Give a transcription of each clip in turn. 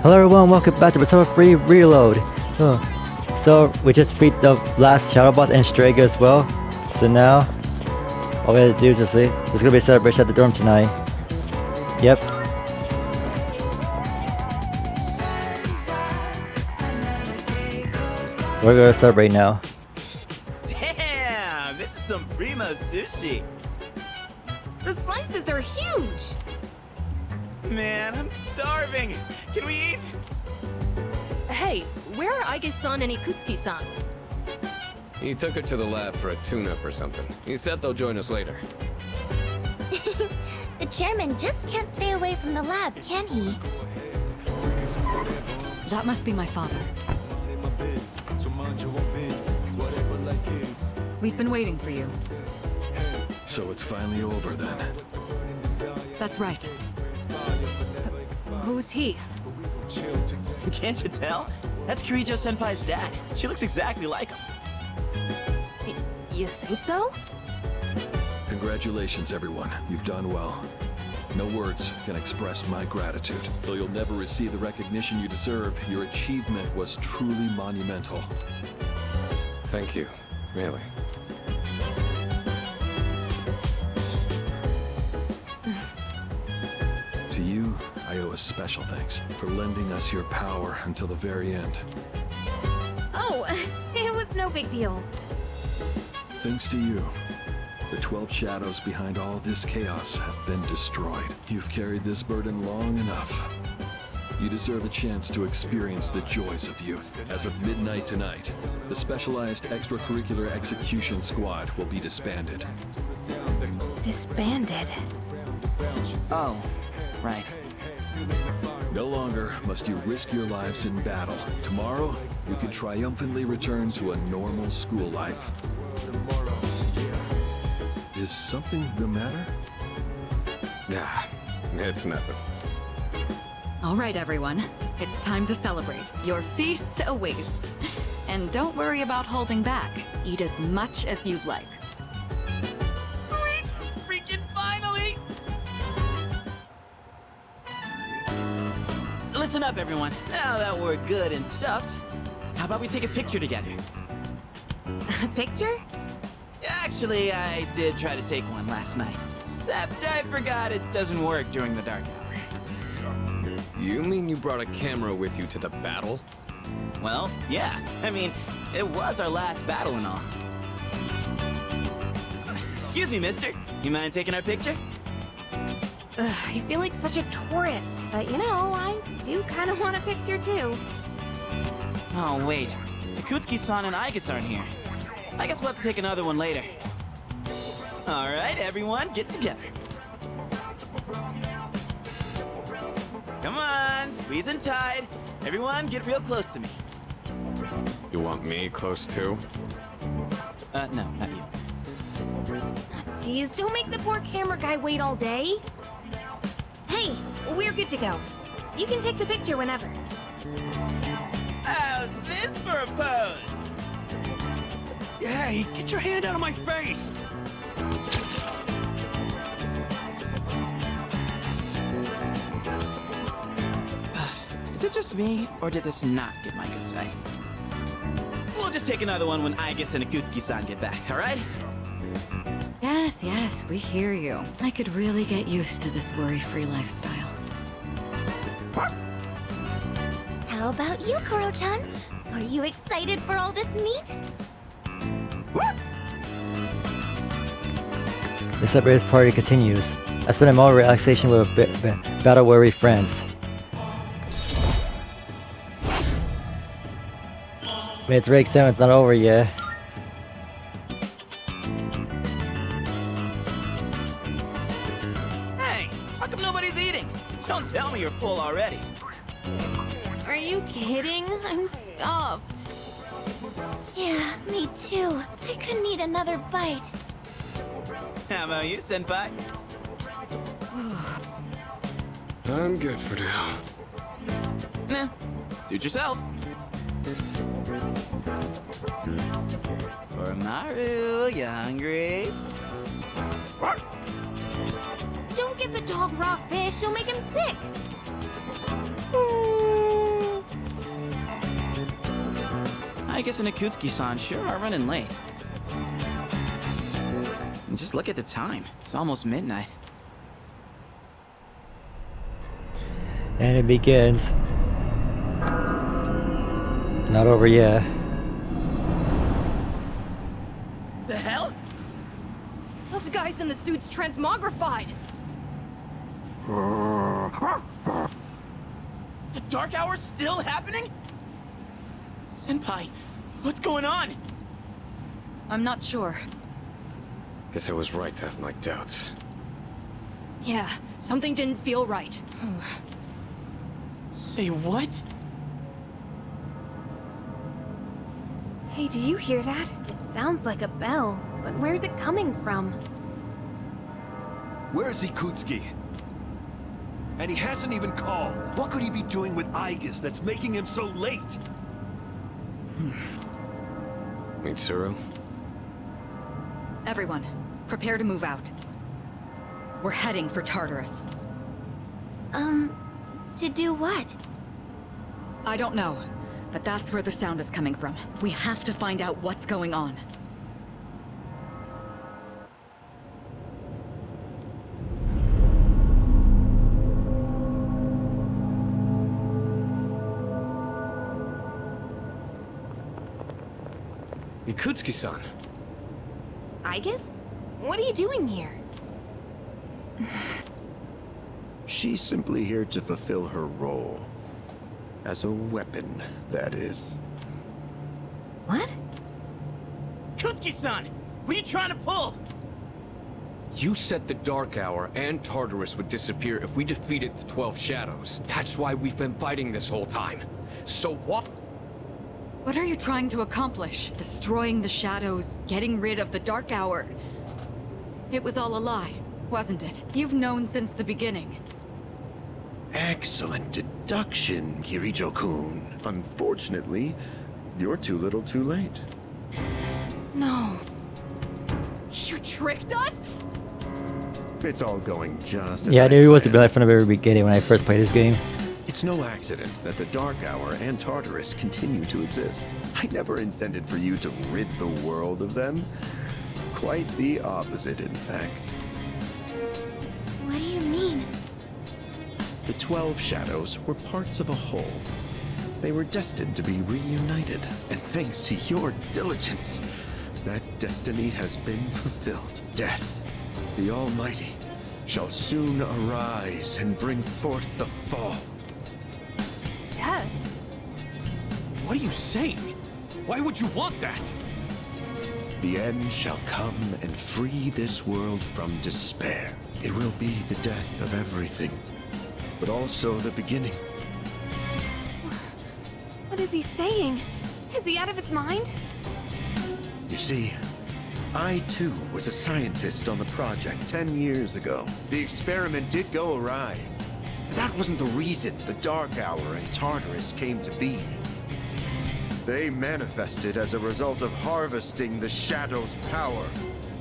Hello everyone, welcome back to Persona 3 Reload. So we just beat the last Shadow Boss and Strega as well. So now all we gotta do is just leave. There's gonna be a celebration at the dorm tonight. Yep. We're gonna celebrate now. Damn, this is some primo sushi. The slices are huge! Man, I'm starving. Can we eat? Hey, where are Aige-san and Ikutsuki-san? He took her to the lab for a tune-up or something. He said they'll join us later. The chairman just can't stay away from the lab, can he? That must be my father. We've been waiting for you. So it's finally over then. That's right. Who's he? Can't you tell? That's Kirijo Senpai's dad. She looks exactly like him. You think so? Congratulations, everyone. You've done well. No words can express my gratitude. Though you'll never receive the recognition you deserve, your achievement was truly monumental. Thank you. Really. To you, I owe a special thanks for lending us your power until the very end. Oh, it was no big deal. Thanks to you, the 12 shadows behind all this chaos have been destroyed. You've carried this burden long enough. You deserve a chance to experience the joys of youth. As of midnight tonight, the Specialized Extracurricular Execution Squad will be disbanded. Disbanded. Oh, right. No longer must you risk your lives in battle. Tomorrow, you can triumphantly return to a normal school life. Is something the matter? Nah, it's nothing. All right, everyone. It's time to celebrate. Your feast awaits. And don't worry about holding back. Eat as much as you'd like. Sweet! Freaking finally! Listen up, everyone. Now that we're good and stuffed, how about we take a picture together? A picture? Actually, I did try to take one last night. Except I forgot it doesn't work during the dark hour. You mean you brought a camera with you to the battle? Well, yeah. I mean, it was our last battle and all. Excuse me, mister. You mind taking our picture? I feel like such a tourist. But you know, I do kind of want a picture too. Oh, wait. Ikutsuki-san and Aige aren't here. I guess we'll have to take another one later. All right, everyone, get together. Come on, squeeze and tight. Everyone, get real close to me. You want me close too? No, not you. Jeez, don't make the poor camera guy wait all day. Hey, we're good to go. You can take the picture whenever. How's this for a pose? Hey, get your hand out of my face! Is it just me, or did this not get my good side? We'll just take another one when Aige and Ikutsuki-san get back, all right? Yes, yes, we hear you. I could really get used to this worry-free lifestyle. How about you, Koro-chan? Are you excited for all this meat? The celebration party continues. I spend a moment of relaxation with battle-weary friends. Man, it's Rake 7, it's not over yet. Hey, how come nobody's eating? Don't tell me you're full already. Are you kidding? I'm stuffed. Yeah, me too. I couldn't eat another bite. How about you, Senpai? I'm good for now. Nah, suit yourself. Maru, you hungry? Don't give the dog raw fish, you'll make him sick. Igus and Akutsuki-san sure are running late. And just look at the time. It's almost midnight. And it begins. Not over yet. The hell? Those guys in the suits transmogrified. The Dark Hour's still happening? Senpai, what's going on? I'm not sure. Guess I was right to have my doubts. Yeah, something didn't feel right. Say what? Hey, did you hear that? It sounds like a bell, but where's it coming from? Where's Ikutsuki? And he hasn't even called. What could he be doing with Igus that's making him so late? Mitsuru? Everyone, prepare to move out. We're heading for Tartarus. To do what? I don't know, but that's where the sound is coming from. We have to find out what's going on. Ikutsuki-san. Igus? What are you doing here? She's simply here to fulfill her role. As a weapon, that is. What? Akutsuki-san, what are you trying to pull? You said the Dark Hour and Tartarus would disappear if we defeated the 12 Shadows. That's why we've been fighting this whole time. So what? What are you trying to accomplish? Destroying the shadows, getting rid of the Dark Hour. It was all a lie, wasn't it? You've known since the beginning. Excellent deduction, Kirijo-kun. Unfortunately, you're too little too late. No. You tricked us? It's all going just as Yeah, I knew he was a planned. bad from the very beginning when I first played this game. It's no accident that the Dark Hour and Tartarus continue to exist. I never intended for you to rid the world of them. Quite the opposite, in fact. What do you mean? The 12 Shadows were parts of a whole. They were destined to be reunited, and thanks to your diligence, that destiny has been fulfilled. Death, the Almighty, shall soon arise and bring forth the fall. Death? What are you saying? Why would you want that? The end shall come and free this world from despair. It will be the death of everything, but also the beginning. What is he saying? Is he out of his mind? You see, I too was a scientist on the project 10 years ago. The experiment did go awry. But that wasn't the reason the Dark Hour and Tartarus came to be. They manifested as a result of harvesting the Shadow's power,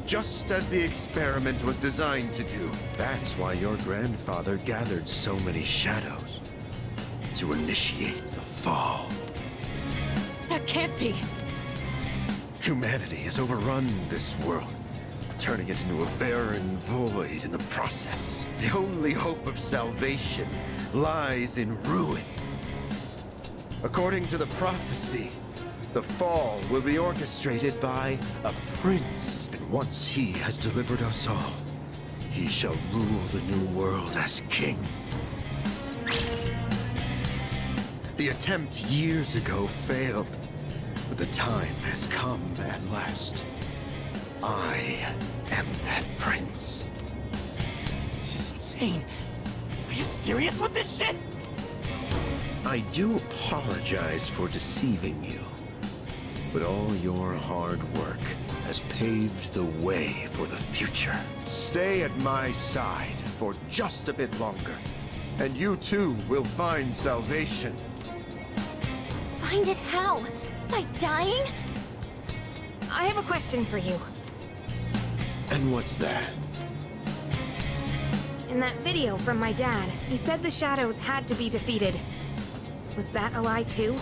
just as the experiment was designed to do. That's why your grandfather gathered so many Shadows, to initiate the fall. That can't be. Humanity has overrun this world, turning it into a barren void in the process. The only hope of salvation lies in ruin. According to the prophecy, the fall will be orchestrated by a prince. And once he has delivered us all, he shall rule the new world as king. The attempt years ago failed, but the time has come at last. I am that prince. This is insane. Are you serious with this shit? I do apologize for deceiving you, but all your hard work has paved the way for the future. Stay at my side for just a bit longer, and you too will find salvation. Find it how? By dying? I have a question for you. And what's that? In that video from my dad, he said the shadows had to be defeated. Was that a lie too?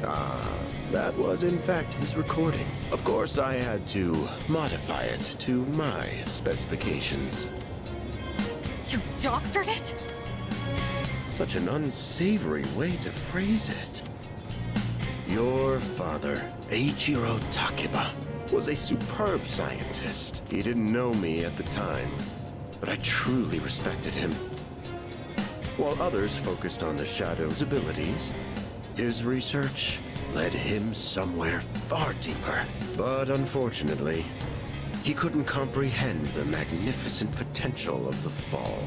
That was in fact his recording. Of course, I had to modify it to my specifications. You doctored it? Such an unsavory way to phrase it. Your father, Eiichiro Takeba, was a superb scientist. He didn't know me at the time, but I truly respected him. While others focused on the Shadow's abilities, his research led him somewhere far deeper. But unfortunately, he couldn't comprehend the magnificent potential of the Fall.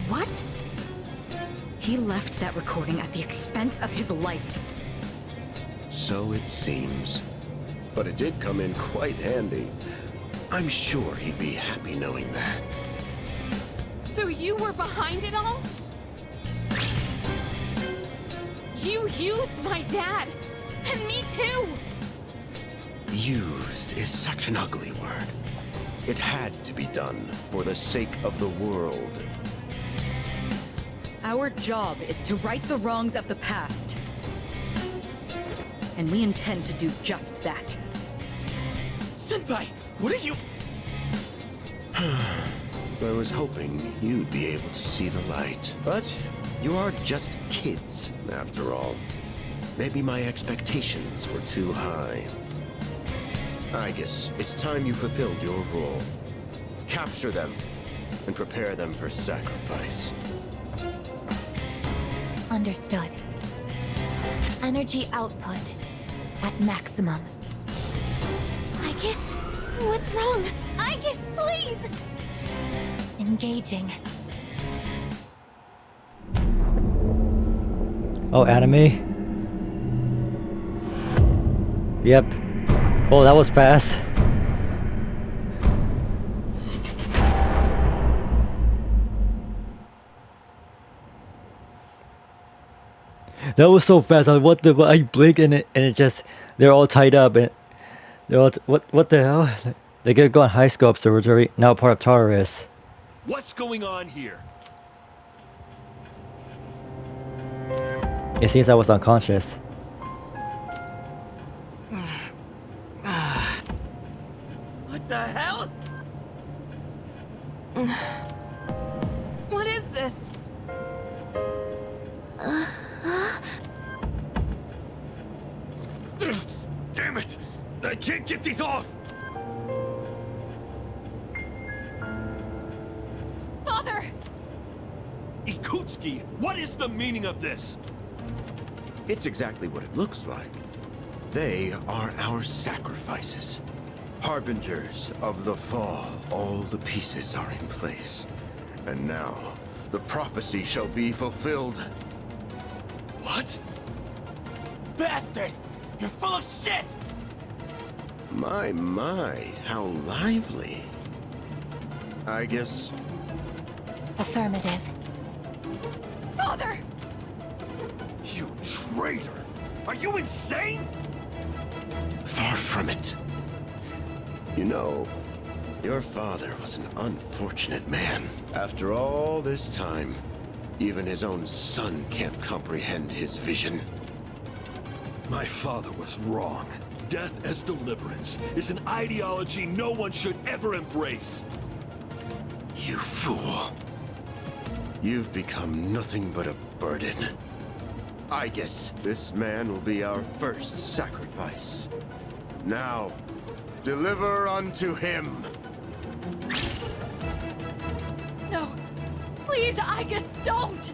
What? He left that recording at the expense of his life. So it seems. But it did come in quite handy. I'm sure he'd be happy knowing that. So you were behind it all? You used my dad! And me too! Used is such an ugly word. It had to be done for the sake of the world. Our job is to right the wrongs of the past. And we intend to do just that. Senpai, what are you... I was hoping you'd be able to see the light. But you are just kids, after all. Maybe my expectations were too high. I guess it's time you fulfilled your role. Capture them and prepare them for sacrifice. Understood. Energy output at maximum. I guess. What's wrong? I guess, please! Engaging. Oh, anime? Yep. Oh, that was fast. That was so fast. I blinked and it just, they're all tied up and they're all, what the hell? They get go on high scope observatory, now part of Tartarus. What's going on here? It seems I was unconscious. What the hell? What is this? Damn it! I can't get these off! Father! Ikutsuki, what is the meaning of this? It's exactly what it looks like. They are our sacrifices. Harbingers of the Fall. All the pieces are in place. And now, the prophecy shall be fulfilled. What? Bastard! You're full of shit! My, how lively. I guess Affirmative. Father! You traitor! Are you insane? far from it. You know, your father was an unfortunate man. After all this time, even his own son can't comprehend his vision. My father was wrong. Death as deliverance is an ideology no one should ever embrace. You fool. You've become nothing but a burden. I guess this man will be our first sacrifice. Now, deliver unto him. No. Please, Aigis, don't!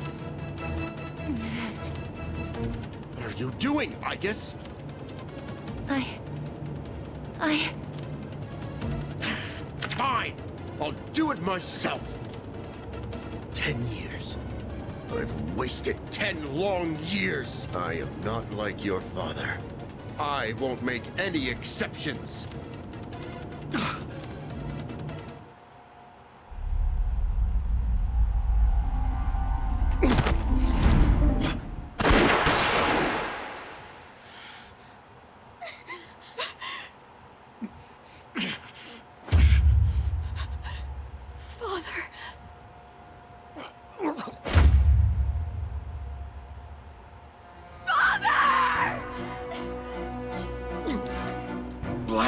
What are you doing, Aigis? Fine! I'll do it myself! 10 years. I've wasted 10 long years. I am not like your father. I won't make any exceptions. Father!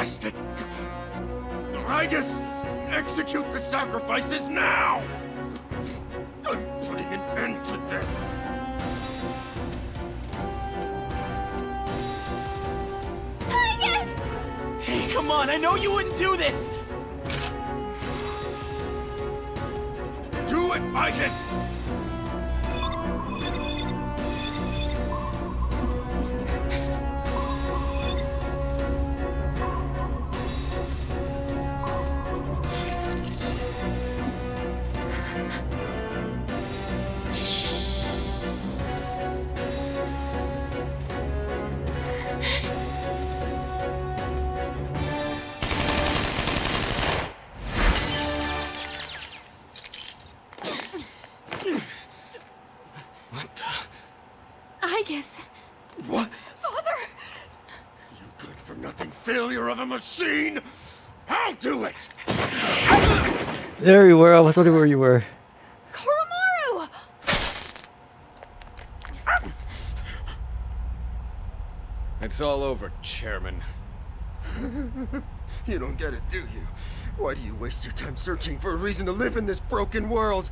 bastard! Igus, execute the sacrifices now! I'm putting an end to this! Igus! Hey, come on, I know you wouldn't do this! Do it, Igus! Igus! What? Father! You good-for-nothing failure of a machine! I'll do it! There you were. I was wondering where you were. Koromaru! It's all over, Chairman. You don't get it, do you? Why do you waste your time searching for a reason to live in this broken world?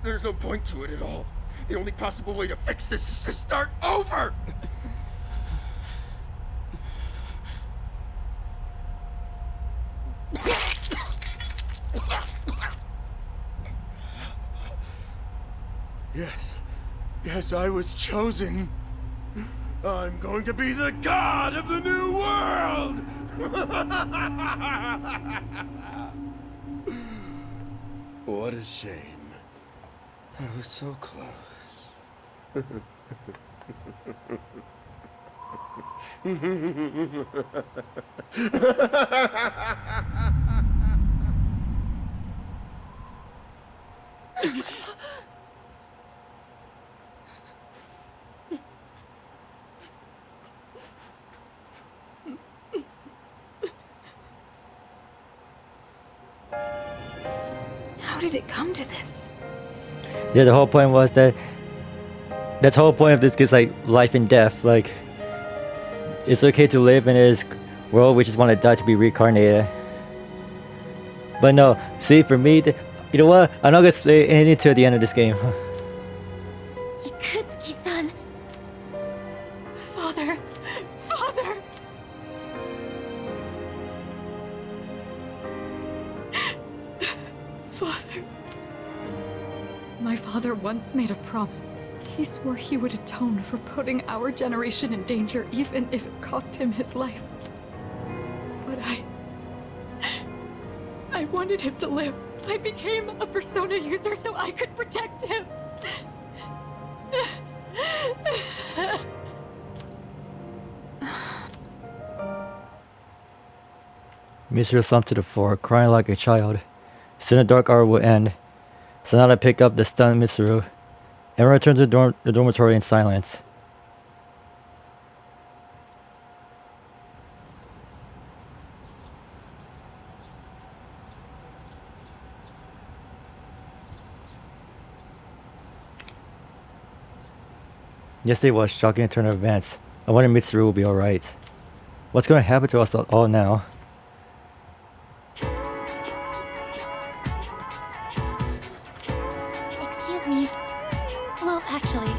There's no point to it at all. The only possible way to fix this is to start over! Yes, I was chosen. I'm going to be the god of the new world! What a shame. I was so close. How did it come to this? Yeah, the whole point was that. That's the whole point of this kid's like life and death. Like, it's okay to live in this world. We just want to die to be reincarnated. But no, see, for me, you know what? I'm not gonna stay into the end of this game. Ikutsuki-san! Father! Father! Father. My father once made a promise. He swore he would atone for putting our generation in danger, even if it cost him his life. But I wanted him to live. I became a Persona user so I could protect him. Mitsuru slumped to the floor, crying like a child. Soon the dark hour would end. Sanada picked up the stunned Mitsuru and returned to the dormitory in silence. Yesterday was a shocking turn of events. I wonder if Mitsuru will be alright. What's going to happen to us all now? Excuse me. Well, actually...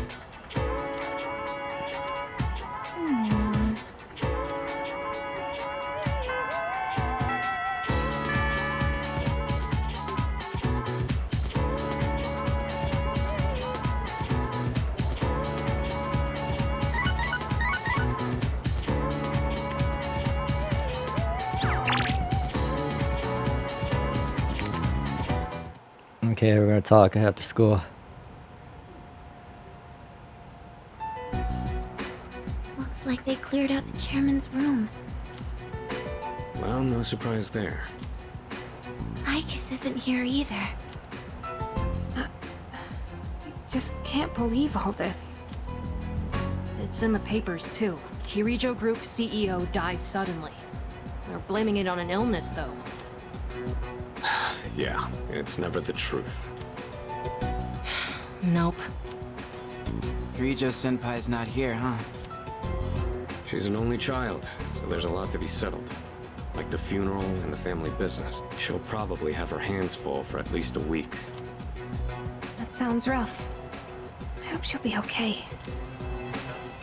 Okay, we're gonna talk after school. Looks like they cleared out the chairman's room. Well, no surprise there. Igus isn't here either. Just can't believe all this. It's in the papers, too. Kirijo Group CEO dies suddenly. They're blaming it on an illness, though. Yeah, it's never the truth. Nope. Kirijo Senpai's not here, huh? She's an only child, so there's a lot to be settled. like the funeral and the family business. She'll probably have her hands full for at least a week. That sounds rough. I hope she'll be okay.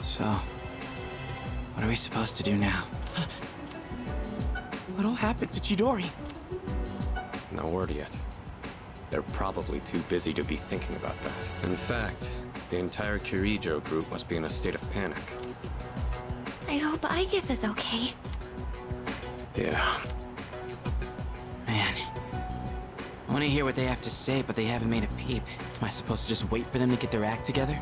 So, what are we supposed to do now? What all happened to Chidori? No word yet. They're probably too busy to be thinking about that. In fact, the entire Kirijo group must be in a state of panic. I hope Aegis is okay. Yeah. Man. I want to hear what they have to say, but they haven't made a peep. Am I supposed to just wait for them to get their act together?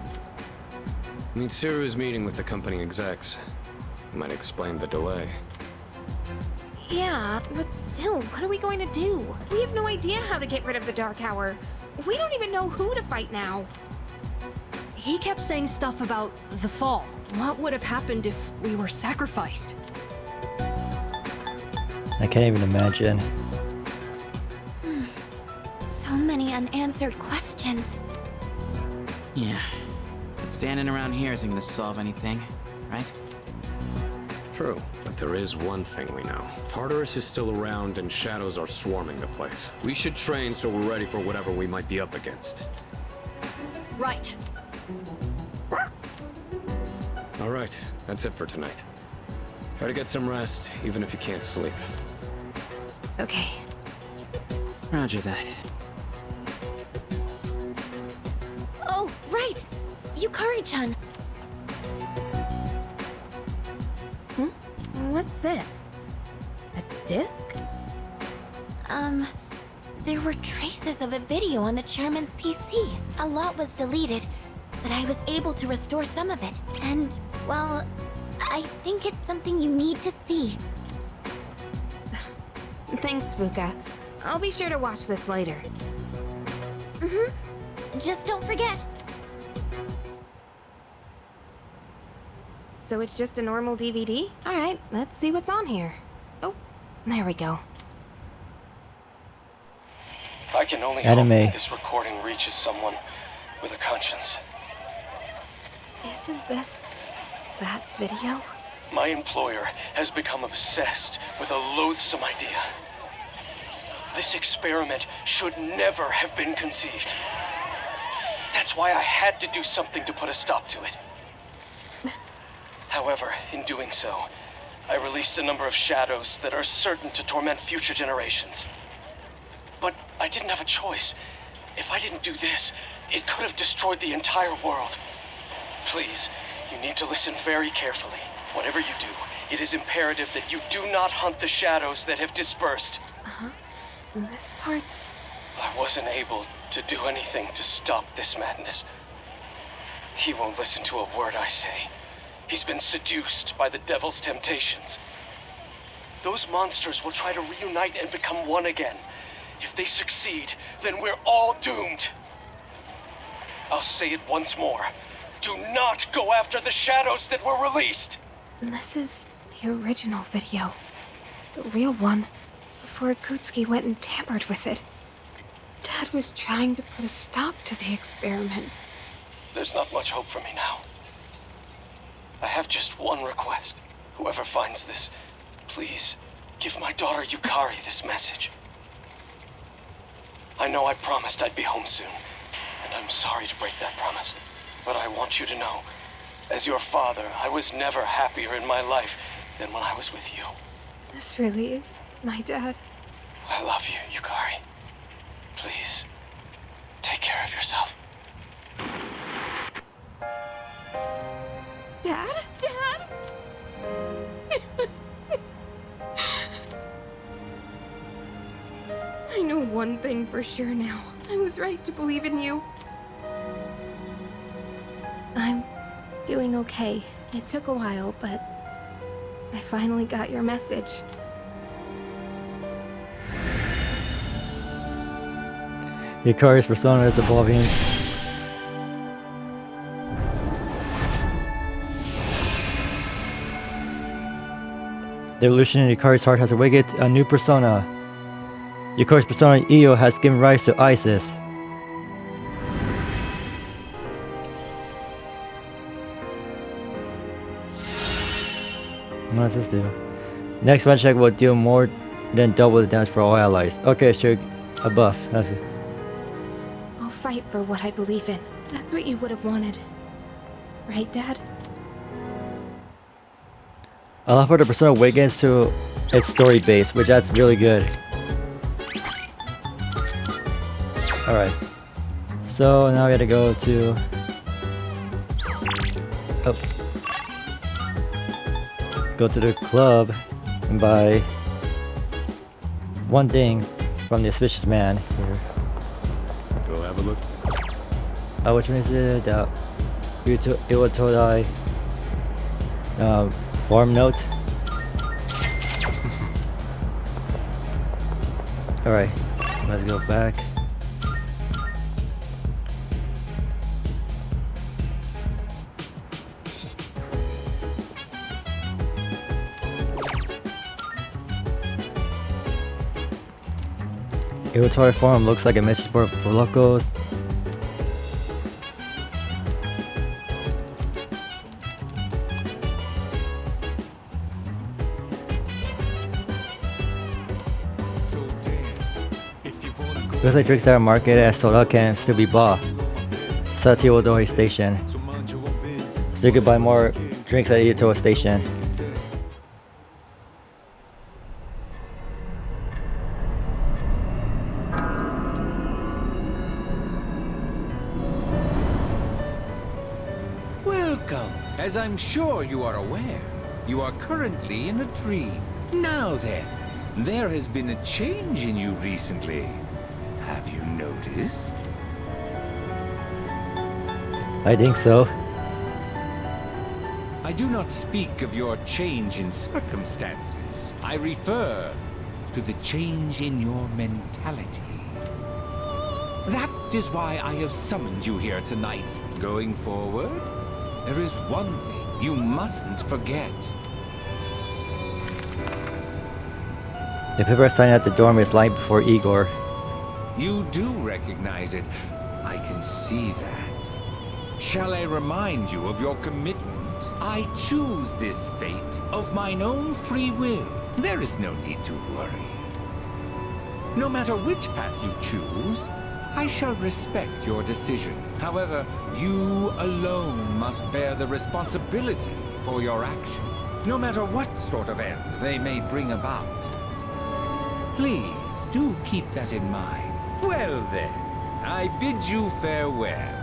Mitsuru's meeting with the company execs. Might explain the delay. Yeah, but still, what are we going to do? We have no idea how to get rid of the Dark Hour. We don't even know who to fight now. He kept saying stuff about the fall. What would have happened if we were sacrificed? I can't even imagine. So many unanswered questions. Yeah. But standing around here isn't gonna solve anything, right? True, but there is one thing we know. Tartarus is still around and shadows are swarming the place. We should train so we're ready for whatever we might be up against. Right. Alright, that's it for tonight. Try to get some rest, even if you can't sleep. Okay. Roger that. Oh, right! Yukari-chan! What's this? A disc? There were traces of a video on the chairman's PC. A lot was deleted, but I was able to restore some of it. And, well, I think it's something you need to see. Thanks, Fuka. I'll be sure to watch this later. Just don't forget. So it's just a normal DVD? Alright, let's see what's on here. Oh, there we go. I can only Anime. hope that this recording reaches someone with a conscience. Isn't this that video? My employer has become obsessed with a loathsome idea. This experiment should never have been conceived. That's why I had to do something to put a stop to it. However, in doing so, I released a number of shadows that are certain to torment future generations. But I didn't have a choice. If I didn't do this, it could have destroyed the entire world. Please, you need to listen very carefully. Whatever you do, it is imperative that you do not hunt the shadows that have dispersed. This part's... I wasn't able to do anything to stop this madness. He won't listen to a word I say. He's been seduced by the devil's temptations. Those monsters will try to reunite and become one again. If they succeed, then we're all doomed. I'll say it once more. Do not go after the shadows that were released! This is the original video. The real one. Before Akutsuki went and tampered with it. Dad was trying to put a stop to the experiment. There's not much hope for me now. I have just one request. Whoever finds this, please give my daughter Yukari this message. I know I promised I'd be home soon, and I'm sorry to break that promise. But I want you to know, as your father, I was never happier in my life than when I was with you. This really is my dad. I love you, Yukari. Please, take care of yourself. Dad? Dad? I know one thing for sure now. I was right to believe in you. I'm doing okay. It took a while, but I finally got your message. Yukari's persona is evolving. The evolution in Yukari's heart has awakened a new persona. Yukari's persona Io has given rise to Isis. What does this do? Next one check will deal more than double the damage for all allies. Okay, sure. A buff. That's it. I'll fight for what I believe in. That's what you would have wanted. Right, Dad? I love how the Persona awakens to its story base, which that's really good. Alright. So now we gotta go to... Oh. Go to the club and buy one thing from the auspicious man here. Go have a look. Which one is it? Iwatodai farm note. Alright, let's go back. Iwatodai farm looks like a message board for locals. Looks like drinks that are marketed as soda can still be bought. Satiodori Station. So you could buy more drinks at Iwatodai Station. Welcome. As I'm sure you are aware, you are currently in a dream. Now then, there has been a change in you recently. Have you noticed? I think so. I do not speak of your change in circumstances. I refer to the change in your mentality. That is why I have summoned you here tonight. Going forward, there is one thing you mustn't forget. The paper sign at the dorm is lying before Igor. You do recognize it. I can see that. Shall I remind you of your commitment? I choose this fate of mine own free will. There is no need to worry. No matter which path you choose, I shall respect your decision. However, you alone must bear the responsibility for your action, no matter what sort of end they may bring about. Please do keep that in mind. Well then, I bid you farewell.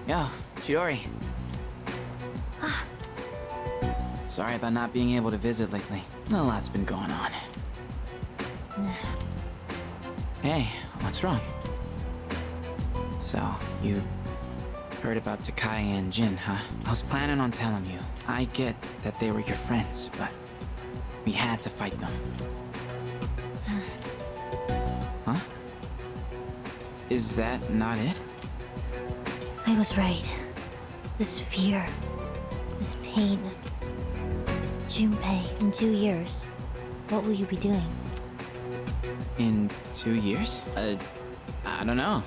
Yo, Chidori. Sorry about not being able to visit lately. A lot's been going on. Hey, what's wrong? So, you heard about Takai and Jin, huh? I was planning on telling you. I get that they were your friends, but we had to fight them. Huh? Is that not it? I was right. This fear, this pain. Junpei, in 2 years, what will you be doing? In 2 years? I don't know.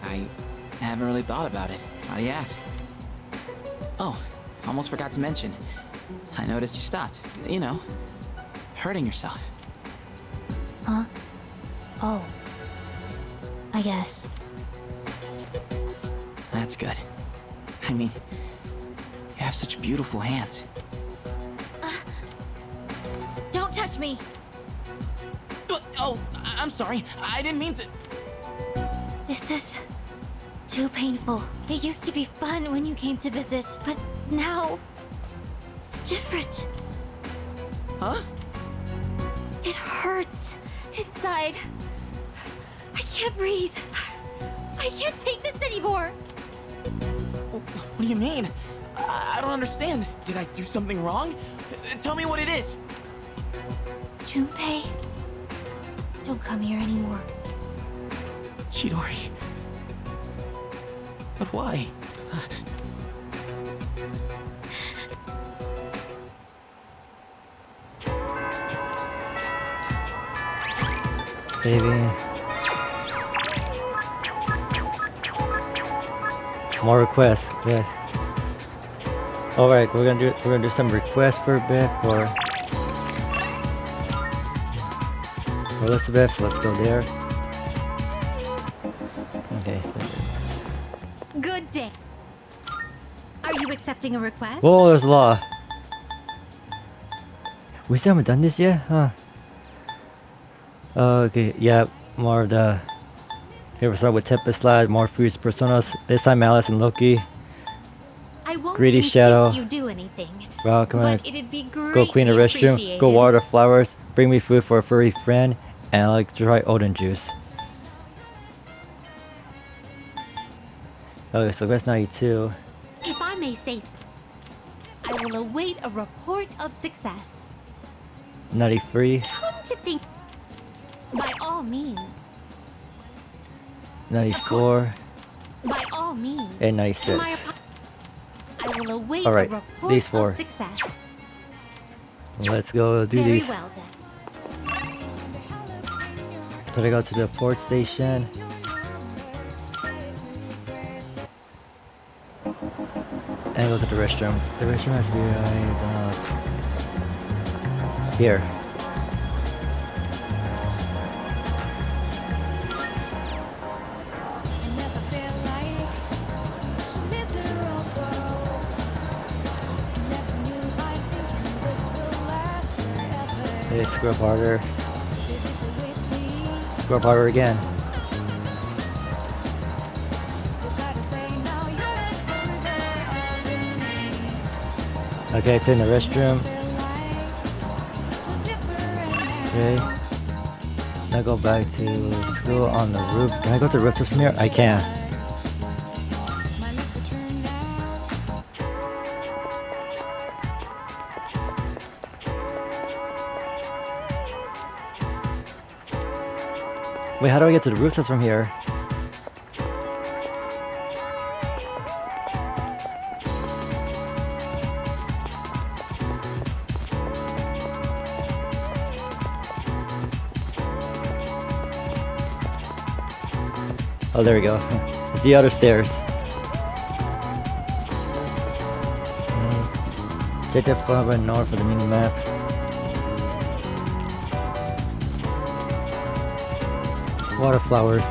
I haven't really thought about it. Why do you ask? Oh, almost forgot to mention. I noticed you stopped. You know, hurting yourself. Huh? Oh. I guess. That's good. I mean, you have such beautiful hands. Don't touch me! Oh, I'm sorry. I didn't mean to. This is too painful. It used to be fun when you came to visit, but now it's different. Huh? It hurts inside. I can't breathe. I can't take this anymore. What do you mean? I don't understand. Did I do something wrong? Tell me what it is. Junpei, don't come here anymore. Chidori. But why? Saving. More requests. Good. All right, we're gonna do some requests for a bit for Elizabeth. So let's go there. Okay. So Good day. Are you accepting a request? whoa, there's a lot. We still haven't done this yet, huh? Okay, yeah, more of the. Here we start with Tempest Lad, more Furious Personas. This time Alice and Loki. I won't Greedy insist Shadow. you do anything. Well, come on. But it'd be Go clean the greatly restroom. Go appreciated. water the flowers. Bring me food for a furry friend. And I like to try Odin juice. Okay, so that's 92. If I may say so, I will await a report of success. 93. Come to think, by all means. 94. By all means. And 96. I will await All right, a report these four. of success. Let's go do Very these. well then. So I go to the port station. And go to the restroom. The restroom has to be right here. Okay, scrub harder. Scrub harder again. Okay, clean the restroom. Okay. Now go back to school on the roof. Can I go to the roof just from here? I can. Wait, how do I get to the roof just from here? Oh, there we go. It's the other stairs. Take that far north for the mini map. Water flowers.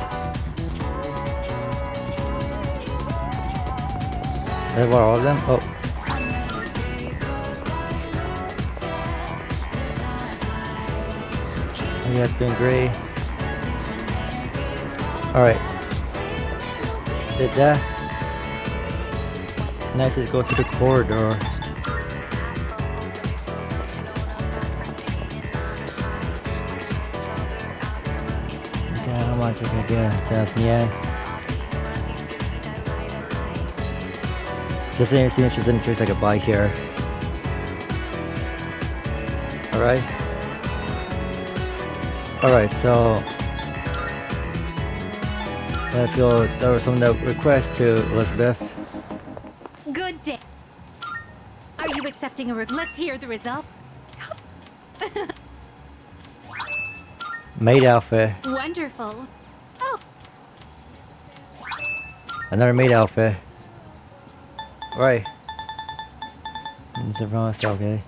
Is that all of them? Oh. Yeah, it's doing great. Alright. Did that. Nice, let's go to the corridor. How much I can get? 1,000 yen. Just any interested in tricks I could buy here. Alright. Alright, so let's go. There were some requests to Elizabeth. Good day. Are you accepting a Let's hear the result. Maid outfit. Wonderful. Oh, Another maid outfit. Right. Is everyone else okay?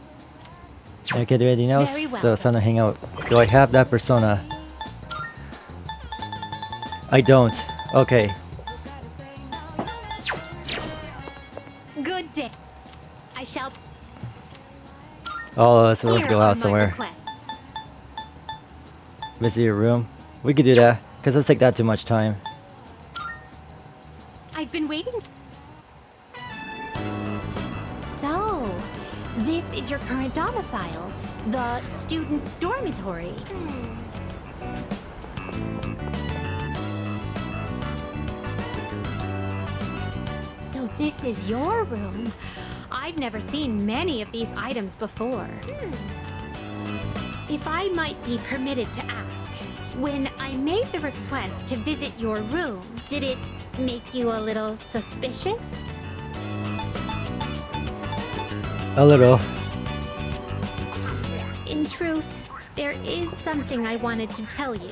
I can't do anything else, Very well. so it's time to hang out. Do I have that persona? I don't. Okay. good day. I shall. Oh, so let's Here go are out my somewhere. requests. Visit your room. We could do that, because let's take that too much time. I've been waiting. So, this is your current domicile, the student dormitory. So this is your room. I've never seen many of these items before. If I might be permitted to ask, when I made the request to visit your room, did it make you a little suspicious? A little. In truth, there is something I wanted to tell you.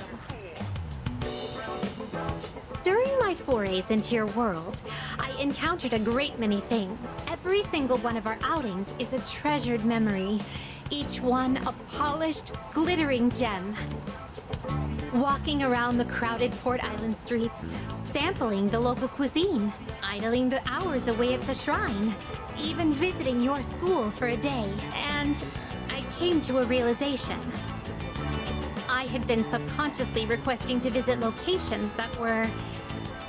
During my forays into your world, I encountered a great many things. Every single one of our outings is a treasured memory, each one a polished, glittering gem. Walking around the crowded Port Island streets, sampling the local cuisine, idling the hours away at the shrine, even visiting your school for a day, and I came to a realization. I had been subconsciously requesting to visit locations that were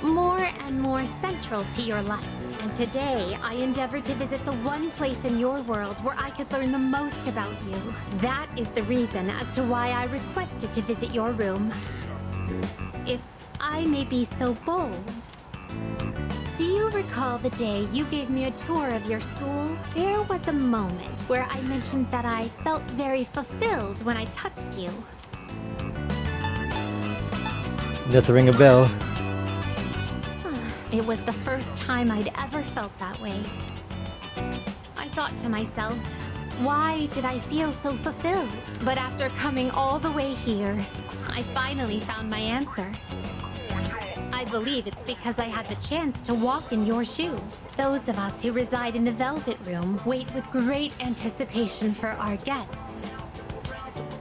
more and more central to your life. And today, I endeavored to visit the one place in your world where I could learn the most about you. That is the reason as to why I requested to visit your room. If I may be so bold, do you recall the day you gave me a tour of your school? There was a moment where I mentioned that I felt very fulfilled when I touched you. Doesn't ring a bell. It was the first time I'd ever felt that way. I thought to myself, why did I feel so fulfilled? But after coming all the way here, I finally found my answer. I believe it's because I had the chance to walk in your shoes. Those of us who reside in the Velvet Room wait with great anticipation for our guests.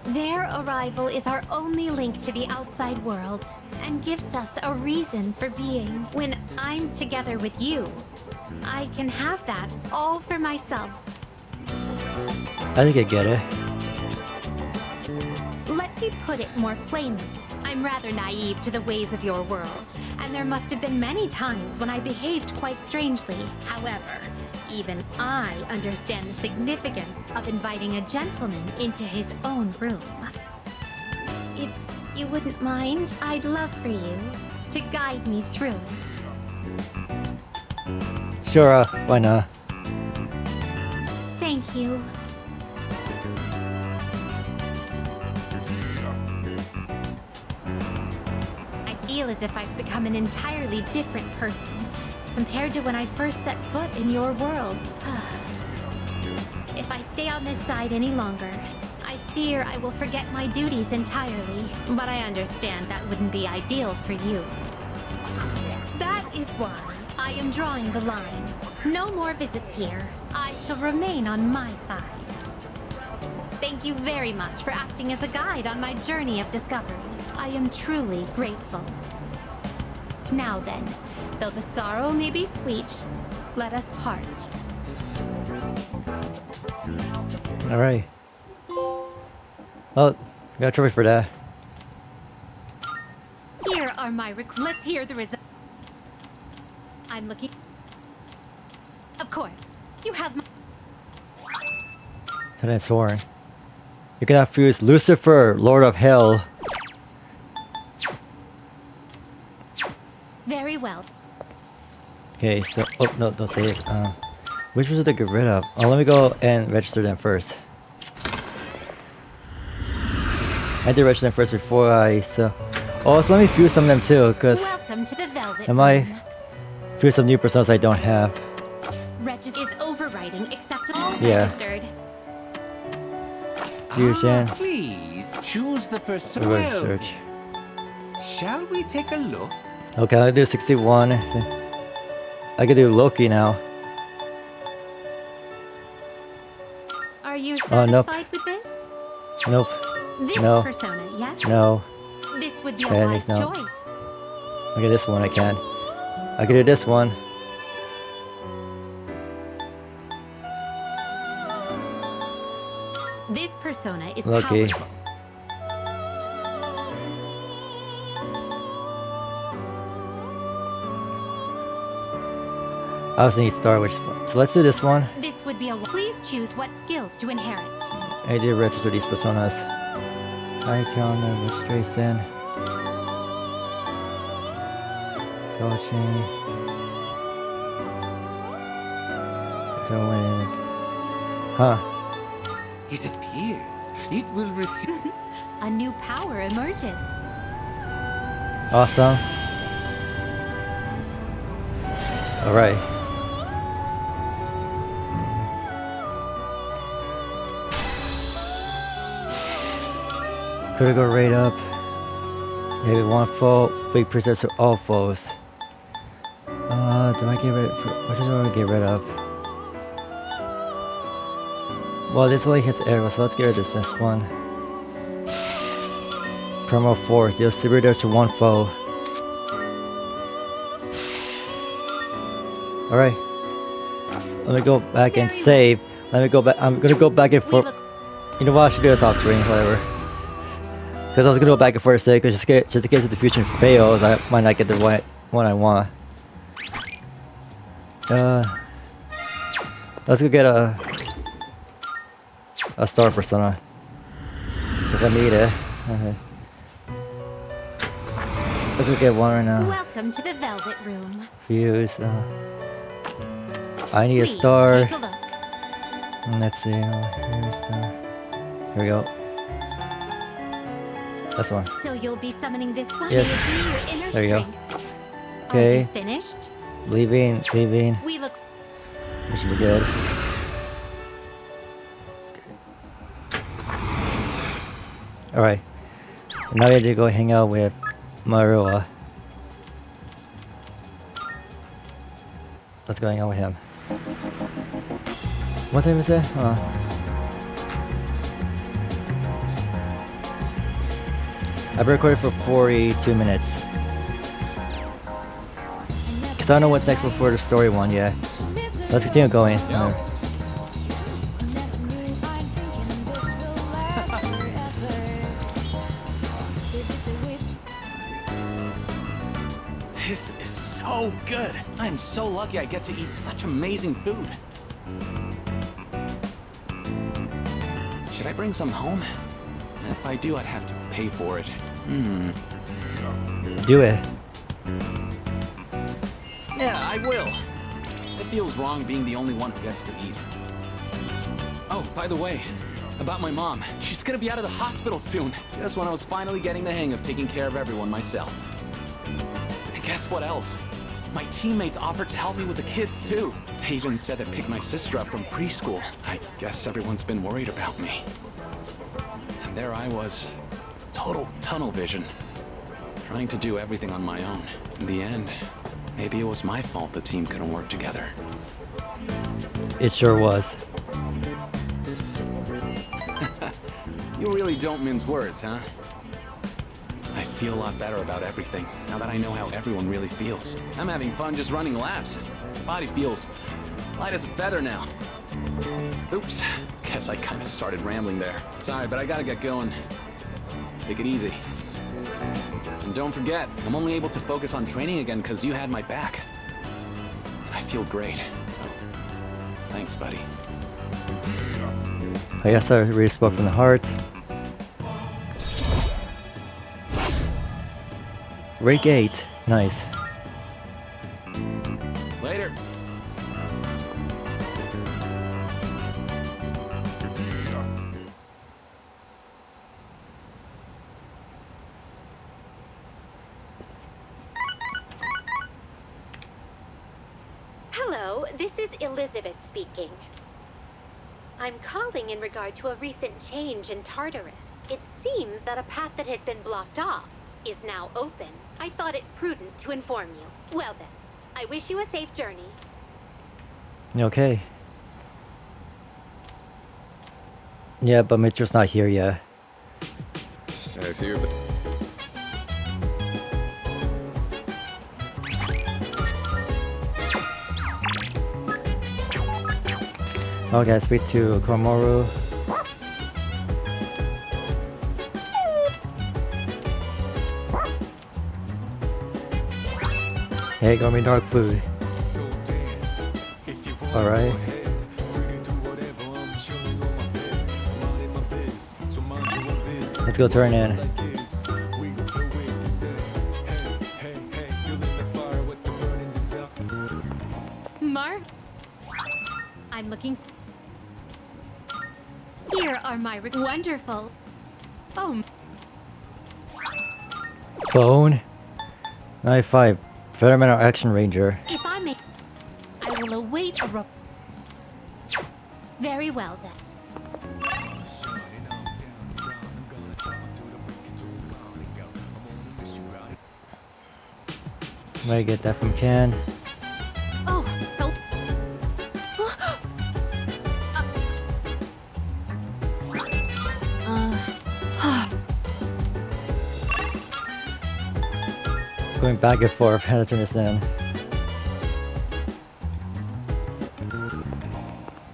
Their arrival is our only link to the outside world and gives us a reason for being. When I'm together with you, I can have that all for myself. I think I get it. Let me put it more plainly. I'm rather naive to the ways of your world, and there must have been many times when I behaved quite strangely. However, even I understand the significance of inviting a gentleman into his own room. If you wouldn't mind, I'd love for you to guide me through it. Sure, why not? Thank you. I feel as if I've become an entirely different person compared to when I first set foot in your world. If I stay on this side any longer, I fear I will forget my duties entirely, but I understand that wouldn't be ideal for you. That is why I am drawing the line. No more visits here. I shall remain on my side. Thank you very much for acting as a guide on my journey of discovery. I am truly grateful. Now then, though the sorrow may be sweet, let us part. Alright. Well, got a trophy for that. Here are my Let's hear the result. I'm looking. Of course, you have my. Tenant's Horn. You cannot fuse Lucifer, Lord of Hell. Very well. Okay, so oh no, don't say it. Which ones to get rid of? Oh, let me go and register them first. I did register them first before I so. Oh, so let me fuse some of them too, cause Welcome to the Velvet I might Room. fuse some new personas I don't have. Is overriding acceptable. Yeah. Registered. Fusion. Please choose the person. Reverse search. Shall we take a look? Okay, I'll do 61. I can do Loki now. Are you Oh, nope. satisfied with this? Nope. This No. persona, yes? No. This would be Okay, a wise no. choice. Okay, this one I can. I can do this one. This persona is Lucky. powerful. I also need Star Witch. So let's do this one. This would be a. Please choose what skills to inherit. I did register these personas. Icon and registration. Soul chain. Don't Huh. It appears it will receive. A new power emerges. Awesome. Alright. Critical rate up. Maybe one foe. Big presence to all foes. Do I get rid of... What do I want to get rid of? Well, this only hits arrow, so let's get rid of this next one. Promo Force. Deals super damage to one foe. Alright. Let me go back and save. Let me go back. I'm gonna go back and forth. You know what? I should do this off screen, whatever. Because I was gonna go back and forth, say, just in case the fusion fails, I might not get the one I want. Let's go get a star persona. Because I need it. Okay. Let's go get one right now. Welcome to the Velvet Room. Fuse. I need a star. Take a look. Let's see. Here's a star. Here we go. This one. So you'll be summoning this one? Yes. With me, your inner There you go. strength. Okay. Are you finished? Leaving. We look. This should be good. Alright. Now we have to go hang out with Marua. Let's go hang out with him. What time is it? I've been recording for 42 minutes. Because I don't know what's next before the story one yet. Let's continue going. This is so good. I am so lucky I get to eat such amazing food. Should I bring some home? If I do, I'd have to pay for it. Do it. Yeah, I will. It feels wrong being the only one who gets to eat. Oh, by the way, about my mom. She's gonna be out of the hospital soon. Just when I was finally getting the hang of taking care of everyone myself. And guess what else? My teammates offered to help me with the kids too. They even said they'd pick my sister up from preschool. I guess everyone's been worried about me. And there I was, total tunnel vision. Trying to do everything on my own. In the end, maybe it was my fault the team couldn't work together. It sure was. You really don't mince words, huh? I feel a lot better about everything, now that I know how everyone really feels. I'm having fun just running laps. Body feels light as a feather now. Oops, guess I kinda started rambling there. Sorry, but I gotta get going. Take it easy. And don't forget, I'm only able to focus on training again because you had my back. And I feel great, so thanks, buddy. I guess I really spoke from the heart. Rank 8. Nice. Later. Hello, this is Elizabeth speaking. I'm calling in regard to a recent change in Tartarus. It seems that a path that had been blocked off is now open. I thought it prudent to inform you. Well then, I wish you a safe journey. Okay. Yeah, but Mitro's not here yet. I see you. Okay, speak to Komaru. Hey, got me dog food. Alright. Let's go turn in. Marv? I'm looking. Here are my wonderful. Oh. Clone. 95. Federal Action Ranger. If I may, I will await a Very well then. Might get that from Ken. Going back and forth. How to turn this in.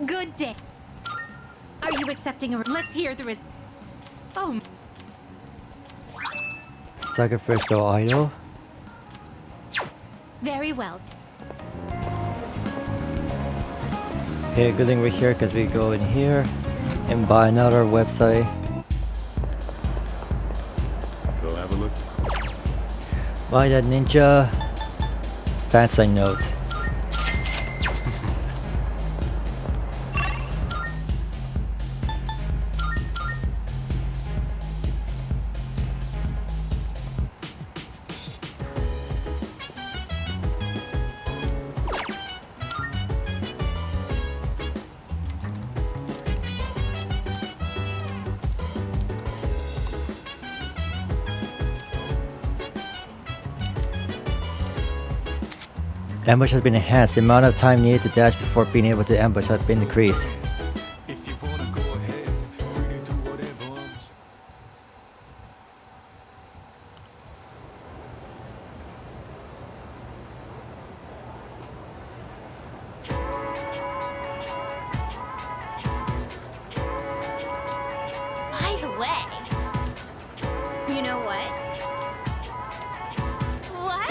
Good day. Are you accepting a... Let's hear the Oh. Sacrificial idol. Very well. Okay, good thing we're here because we go in here and buy another website. Go have a look. Buy that ninja fansite note. Ambush has been enhanced. The amount of time needed to dash before being able to ambush has been increased. If you wanna go ahead, free to do whatever. By the way, you know what? What?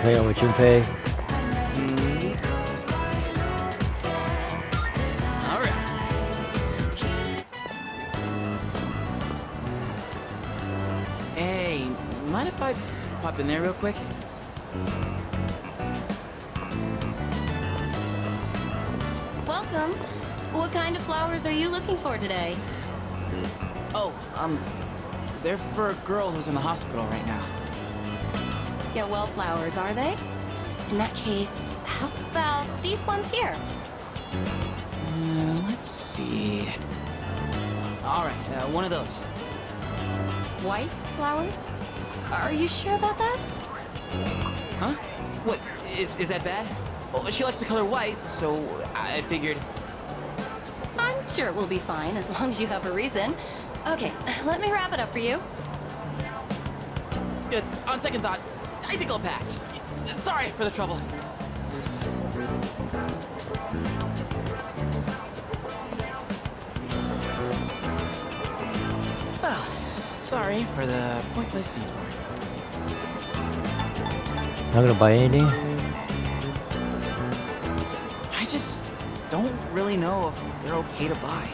Hang on with Junpei. Hey, mind if I pop in there real quick? Welcome. What kind of flowers are you looking for today? Oh, they're for a girl who's in the hospital right now. Get well flowers, are they? In that case, how about these ones here? Let's see. All right, one of those. White flowers? Are you sure about that? Huh? What, is that bad? Oh, she likes the color white, so I figured... I'm sure it will be fine as long as you have a reason. Okay, let me wrap it up for you. On second thought, I think I'll pass. Sorry for the trouble. Well, sorry for the pointless detour. Not gonna buy anything? I just don't really know if they're okay to buy.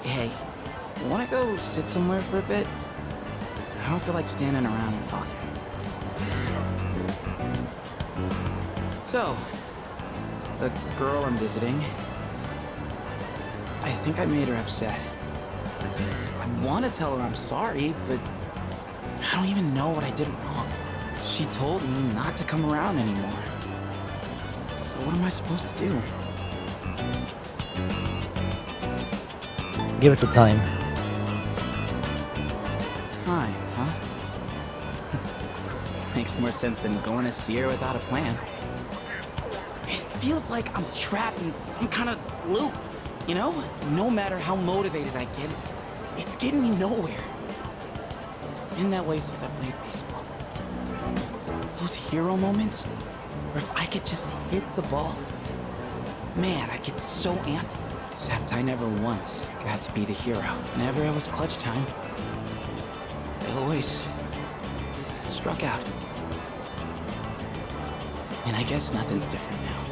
Hey, wanna go sit somewhere for a bit? I don't feel like standing around and talking. So, the girl I'm visiting, I think I made her upset. I want to tell her I'm sorry, but I don't even know what I did wrong. She told me not to come around anymore. So what am I supposed to do? Give us a time. Time, huh? Makes more sense than going to see her without a plan. It feels like I'm trapped in some kind of loop, you know? No matter how motivated I get, it's getting me nowhere. Been that way since I played baseball. Those hero moments, where if I could just hit the ball, man, I get so amped. Except I never once got to be the hero. Whenever it was clutch time, I always struck out. And I guess nothing's different now.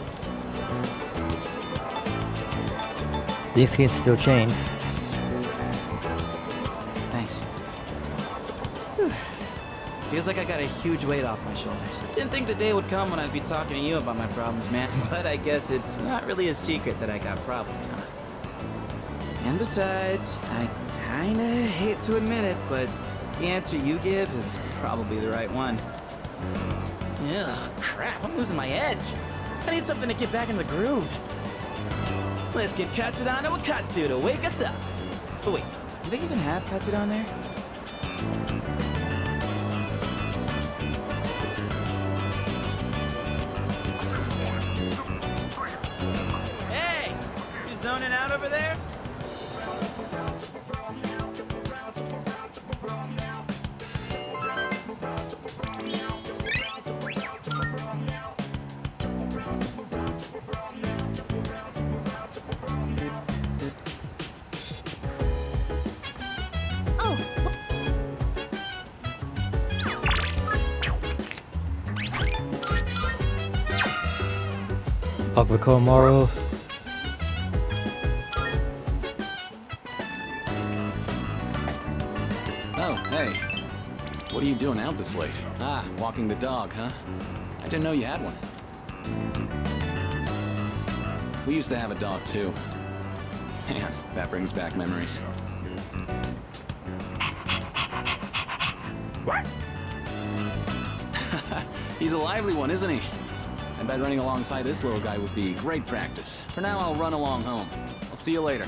These can still change. Thanks. Whew. Feels like I got a huge weight off my shoulders. Didn't think the day would come when I'd be talking to you about my problems, man. But I guess it's not really a secret that I got problems, huh? And besides, I kinda hate to admit it, but the answer you give is probably the right one. Ugh, crap, I'm losing my edge. I need something to get back in the groove. Let's get Katsudan to Wakatsu to wake us up. Oh wait, do they even have Katsudan there? Hey! You zoning out over there? Aqua Komaru. Oh, hey. What are you doing out this late? Ah, walking the dog, huh? I didn't know you had one. We used to have a dog, too. Man, that brings back memories. He's a lively one, isn't he? I bet running alongside this little guy would be great practice. For now, I'll run along home. I'll see you later.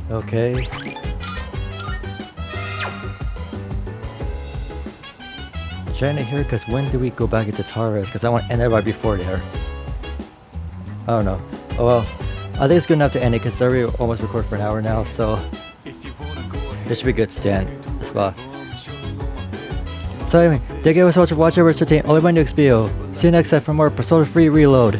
Okay. Trying to hear, because when do we go back into Tartarus? Because I want to end it right before there. I don't know. Oh well. I think it's good enough to end it because I already almost recorded for an hour now, so this should be good to end the spot. So anyway, thank you so much for watching. We're entertaining all of my new XPO. See you next time for more Persona 3 Reload.